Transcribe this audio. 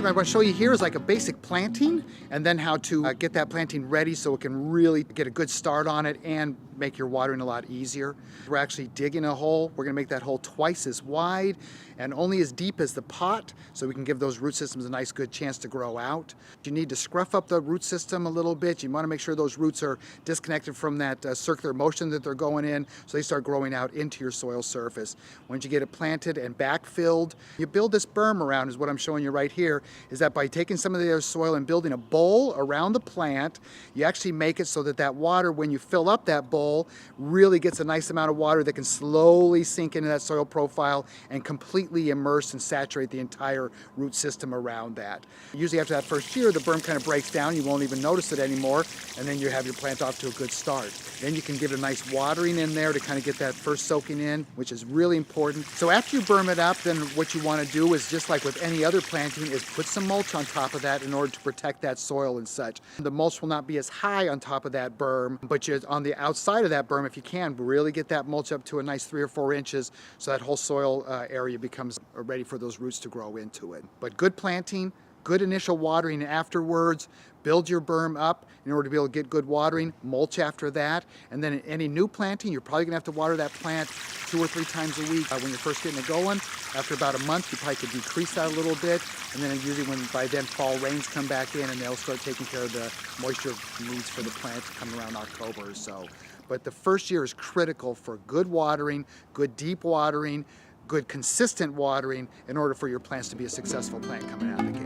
What I want to show you here is like a basic planting, and then how to get that planting ready so it can really get a good start on it and make your watering a lot easier. We're actually digging a hole. We're going to make that hole twice as wide and only as deep as the pot, so we can give those root systems a nice good chance to grow out. You need to scruff up the root system a little bit. You want to make sure those roots are disconnected from that circular motion that they're going in, so they start growing out into your soil surface. Once you get it planted and backfilled, you build this berm around, is what I'm showing you right here, is that by taking some of the soil and building a bowl around the plant, you actually make it so that that water, when you fill up that bowl, really gets a nice amount of water that can slowly sink into that soil profile and completely immerse and saturate the entire root system around that. Usually after that first year, the berm kind of breaks down, you won't even notice it anymore, and then you have your plant off to a good start. Then you can give it a nice watering in there to kind of get that first soaking in, which is really important. So after you berm it up, then what you want to do is, just like with any other planting, is put some mulch on top of that in order to protect that soil and such. The mulch will not be as high on top of that berm, but on the outside of that berm, if you can, really get that mulch up to a nice 3 or 4 inches so that whole soil area becomes ready for those roots to grow into it. But good planting, good initial watering afterwards, build your berm up in order to be able to get good watering, mulch after that, and then any new planting, you're probably gonna have to water that plant 2 or 3 times a week when you're first getting it going. After about a month, you probably could decrease that a little bit, and then usually by then fall rains come back in and they'll start taking care of the moisture needs for the plant come around October or so. But the first year is critical for good watering, good deep watering, good consistent watering in order for your plants to be a successful plant coming out of the gate.